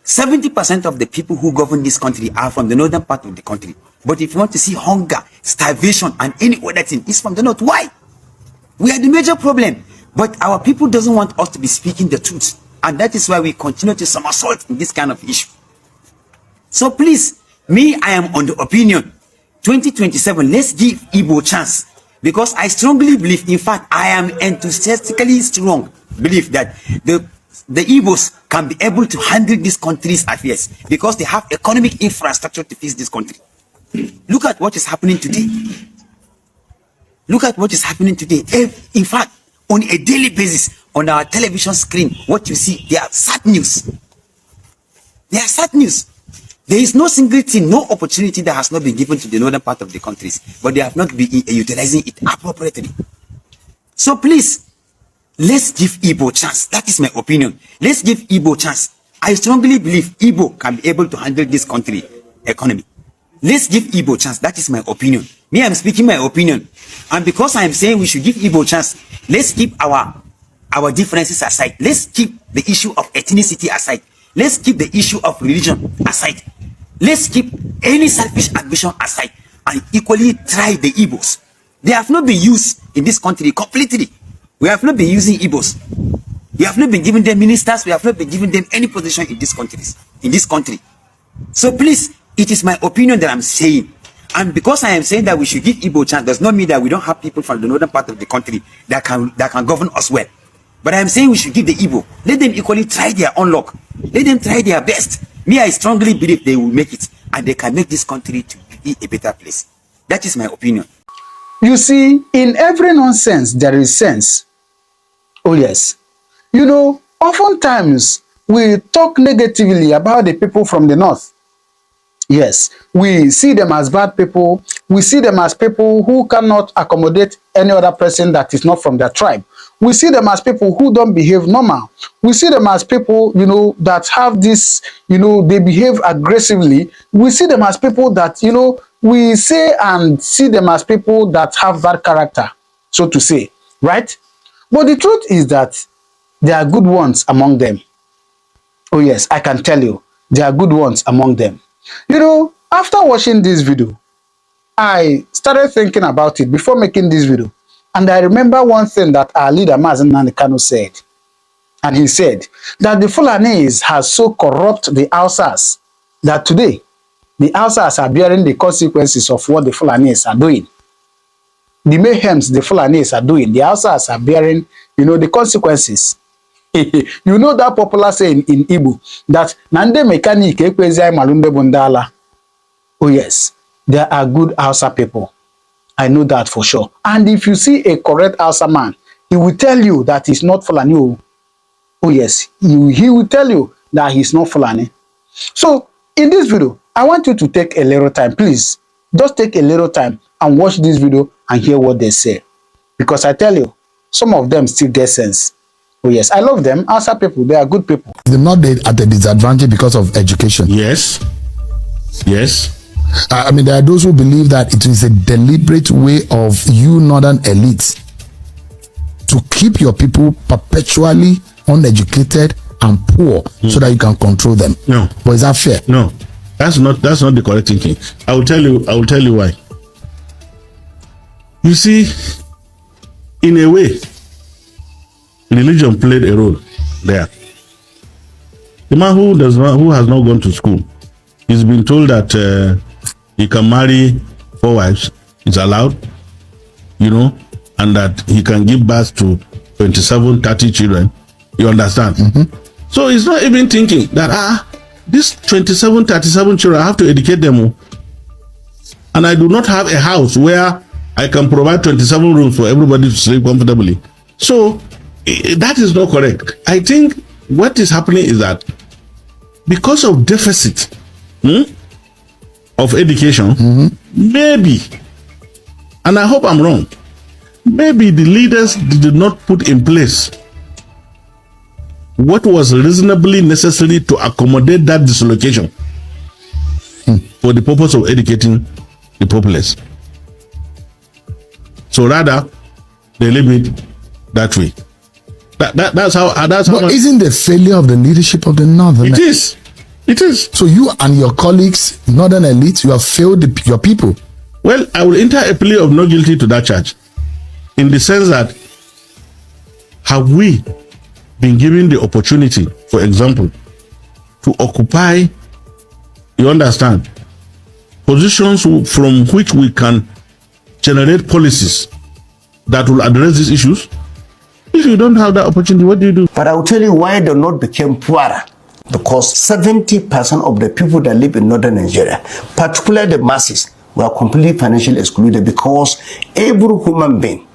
70% of the people who govern this country are from the northern part of the country. But if you want to see hunger, starvation, and any other thing, it's from the north. Why? We are the major problem. But our people doesn't want us to be speaking the truth. And that is why we continue to somersault in this kind of issue. So please, me, I am on the opinion, 2027, let's give Igbo a chance. Because I strongly believe, in fact, I am enthusiastically strong believe that the Igbos can be able to handle this country's affairs because they have economic infrastructure to fix this country. Look at what is happening today. Look at what is happening today. In fact, on a daily basis, on our television screen, what you see, they are sad news. They are sad news. There is no single thing, no opportunity that has not been given to the northern part of the countries, but they have not been utilizing it appropriately. So please, let's give Igbo a chance. That is my opinion. Let's give Igbo a chance. I strongly believe Igbo can be able to handle this country economy. Let's give Igbo a chance. That is my opinion. Me, I'm speaking my opinion. And because I'm saying we should give Igbo a chance, let's keep our differences aside. Let's keep the issue of ethnicity aside. Let's keep the issue of religion aside. Let's keep any selfish ambition aside and equally try the Igbos. They have not been used in this country completely. We have not been using Igbos. We have not been giving them ministers. We have not been giving them any position in this country. So please, it is my opinion that I'm saying. And because I am saying that we should give Igbo a chance, does not mean that we don't have people from the northern part of the country that can govern us well. But I am saying we should give the Igbo. Let them equally try their own luck. Let them try their best. Me, I strongly believe they will make it. And they can make this country to be a better place. That is my opinion. You see, in every nonsense, there is sense. Oh, yes. You know, oftentimes we talk negatively about the people from the north. Yes, we see them as bad people. We see them as people who cannot accommodate any other person that is not from their tribe. We see them as people who don't behave normal. We see them as people, you know, that have this, you know, they behave aggressively. We see them as people that, you know, we say and see them as people that have bad character, so to say, right? But the truth is that there are good ones among them. Oh yes, I can tell you, there are good ones among them. You know, after watching this video, I started thinking about it before making this video. And I remember one thing that our leader, Mazen Nanikano, said. And he said that the Fulanis has so corrupt the Hausas that today, the Hausas are bearing the consequences of what the Fulanis are doing. The mayhems the Fulanis are doing, the Hausas are bearing, you know, the consequences. You know that popular saying in Igbo that Nande mechanic ekwezi malunde bundala. Oh yes, there are good Hausa people. I know that for sure. And if you see a correct Hausa man, he will tell you that he's not Fulani. Oh yes, he will tell you that he's not Fulani. So in this video, I want you to take a little time, please. Just take a little time and watch this video and hear what they say. Because I tell you, some of them still get sense. Oh yes, I love them. Hausa people, they are good people. They're not at a disadvantage because of education. Yes. Yes. I mean, there are those who believe that it is a deliberate way of you northern elites to keep your people perpetually uneducated and poor so that you can control them. No. But is that fair? No. That's not the correct thinking. I will tell you why. You see, in a way, religion played a role there. The man who has not gone to school, he's been told that he can marry 4 wives, it's allowed, you know, and that he can give birth to 27, 30 children. You understand? So he's not even thinking that, these 27, 37 children, I have to educate them. And I do not have a house where I can provide 27 rooms for everybody to sleep comfortably. So that is not correct. I think what is happening is that because of deficit of education, maybe, and I hope I'm wrong, maybe the leaders did not put in place what was reasonably necessary to accommodate that dislocation for the purpose of educating the populace. So rather, they leave it that way. That's how. But isn't the failure of the leadership of the North? It is. It is. So you and your colleagues, northern elite, you have failed your people. Well, I will enter a plea of not guilty to that charge, in the sense that, have we been given the opportunity, for example, to occupy, you understand, positions from which we can generate policies that will address these issues? If you don't have that opportunity, what do you do? But I will tell you why the North became poorer. Because 70% of the people that live in northern Nigeria, particularly the masses, were completely financially excluded, because every human being,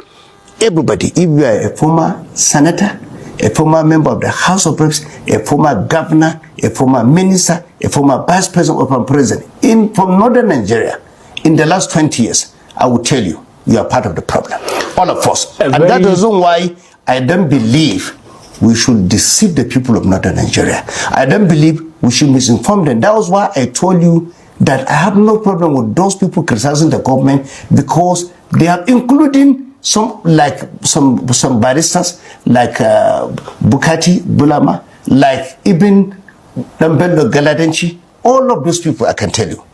everybody, if you are a former senator, a former member of the House of Reps, a former governor, a former minister, a former vice president, or former president, from northern Nigeria, in the last 20 years, I will tell you, you are part of the problem. All of us. And that is the reason why I don't believe we should deceive the people of northern Nigeria. I don't believe we should misinform them. That was why I told you that I have no problem with those people criticizing the government, because they are including some baristas like Bukati Bulama, like even Nambendo Galadenchi. All of those people, I can tell you,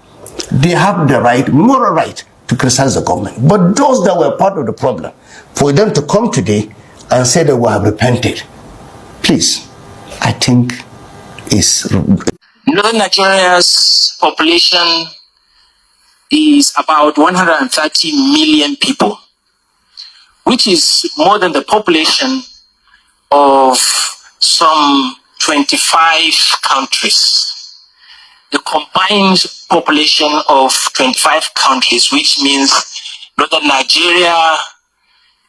they have the right, moral right, to criticize the government. But those that were part of the problem, for them to come today and say that we have repented, please, I think is... Northern Nigeria's population is about 130 million people, which is more than the population of some 25 countries. The combined population of 25 countries, which means Northern Nigeria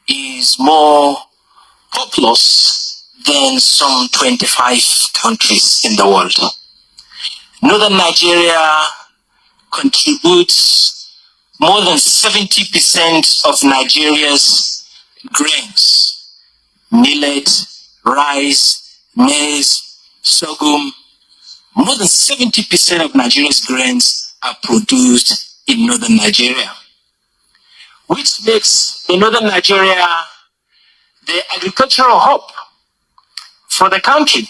is more populous than some 25 countries in the world. Northern Nigeria contributes more than 70% of Nigeria's grains, millet, rice, maize, sorghum. More than 70% of Nigeria's grains are produced in northern Nigeria, which makes in northern Nigeria the agricultural hub for the country.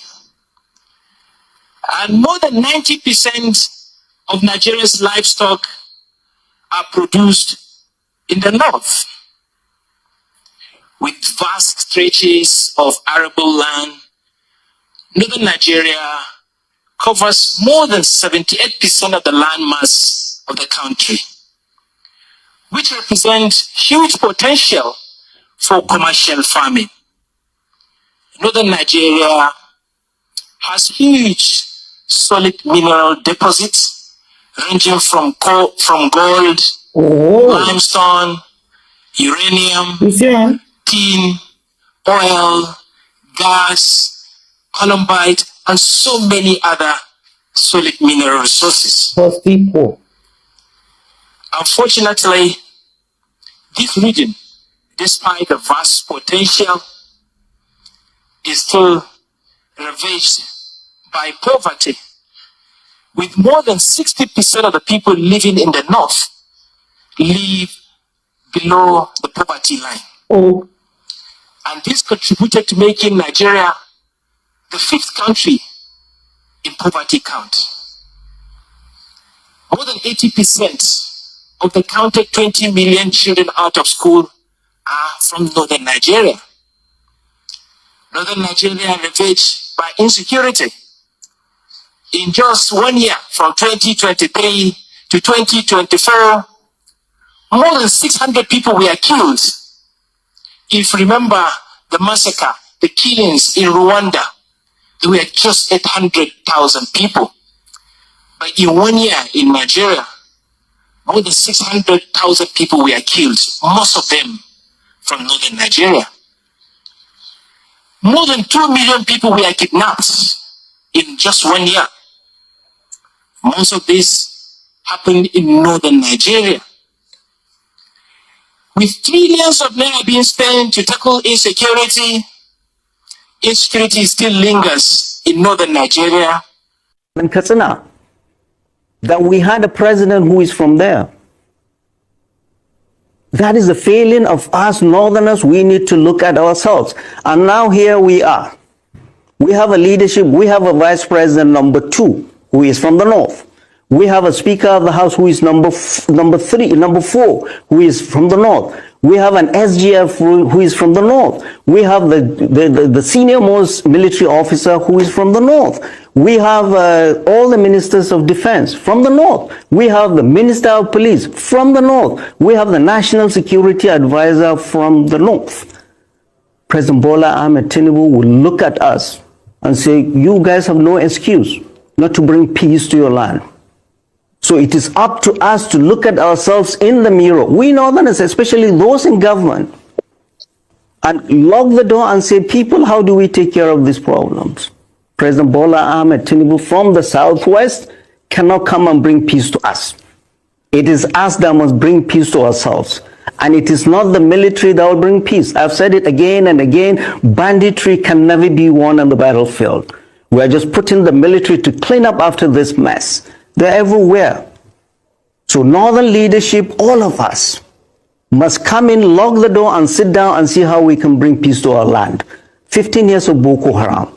And more than 90% of Nigeria's livestock are produced in the north, with vast stretches of arable land. Northern Nigeria covers more than 78% of the landmass of the country, which represents huge potential for commercial farming. Northern Nigeria has huge solid mineral deposits ranging from gold, limestone, uranium, tin, oil, gas, columbite, and so many other solid mineral resources. Unfortunately, this region, despite the vast potential, is still ravaged by poverty, with more than 60% of the people living in the north live below the poverty line. And this contributed to making Nigeria the 5th country in poverty count. More than 80% of the counted 20 million children out of school are from northern Nigeria. Northern Nigeria ravaged by insecurity. In just 1 year, from 2023 to 2024, more than 600 people were killed. If you remember the massacre, the killings in Rwanda, there were just 800,000 people. But in 1 year in Nigeria, more than 600,000 people were killed, most of them from northern Nigeria. More than 2 million people were kidnapped in just 1 year. Most of this happened in northern Nigeria. With trillions of naira being spent to tackle insecurity, insecurity still lingers in northern Nigeria. In Katsina, that we had a president who is from there. That is the failing of us northerners. We need to look at ourselves. And now here we are. We have a leadership, we have a vice president number 2 who is from the north. We have a Speaker of the House who is number 4, who is from the north. We have an SGF who is from the north. We have the senior most military officer who is from the north. We have all the ministers of defense from the north. We have the minister of police from the north. We have the national security advisor from the north. President Bola Ahmed Tinubu will look at us and say, you guys have no excuse not to bring peace to your land. So it is up to us to look at ourselves in the mirror. We Northerners, especially those in government, and lock the door and say, people, how do we take care of these problems? President Bola Ahmed Tinubu from the southwest cannot come and bring peace to us. It is us that must bring peace to ourselves. And it is not the military that will bring peace. I've said it again and again, banditry can never be won on the battlefield. We're just putting the military to clean up after this mess. They're everywhere. So northern leadership, all of us, must come in, lock the door and sit down and see how we can bring peace to our land. 15 years of Boko Haram,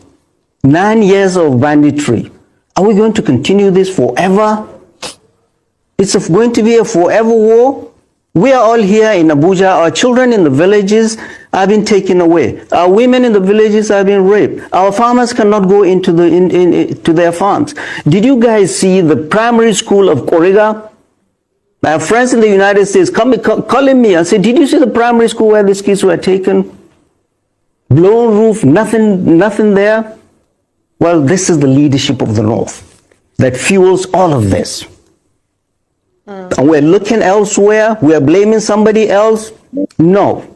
9 years of banditry. Are we going to continue this forever? It's going to be a forever war. We are all here in Abuja. Our children in the villages have been taken away. Our women in the villages have been raped. Our farmers cannot go into to their farms. Did you guys see the primary school of Korega? My friends in the United States calling me and say, did you see the primary school where these kids were taken? Blown roof, nothing there. Well, this is the leadership of the North that fuels all of this. And we're looking elsewhere. We're blaming somebody else. No.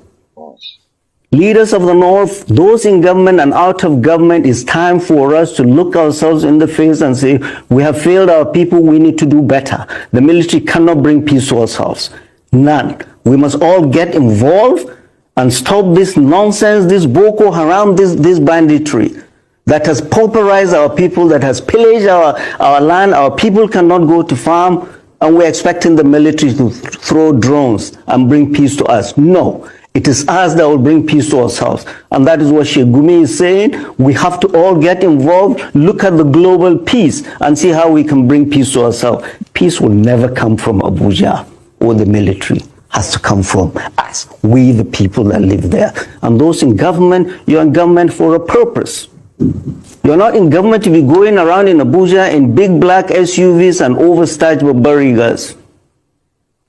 Leaders of the North, those in government and out of government, it's time for us to look ourselves in the face and say, we have failed our people, we need to do better. The military cannot bring peace to ourselves. None. We must all get involved and stop this nonsense, this Boko Haram, this banditry that has pauperized our people, that has pillaged our land. Our people cannot go to farm, and we're expecting the military to throw drones and bring peace to us. No. It is us that will bring peace to ourselves. And that is what Sheikh Gumi is saying. We have to all get involved, look at the global peace, and see how we can bring peace to ourselves. Peace will never come from Abuja or the military. It has to come from us, we the people that live there. And those in government, you're in government for a purpose. You're not in government to be going around in Abuja in big black SUVs and overstretched Barbarigas.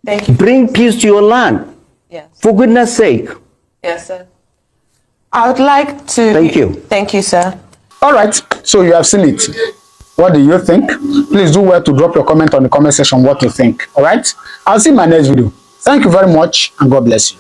Thank you. Bring peace to your land. Yes. For goodness sake. Yes, sir. I would like to... Thank you. Thank you, sir. All right, so you have seen it. What do you think? Please do well to drop your comment on the comment section what you think. All right, I'll see you in my next video. Thank you very much and God bless you.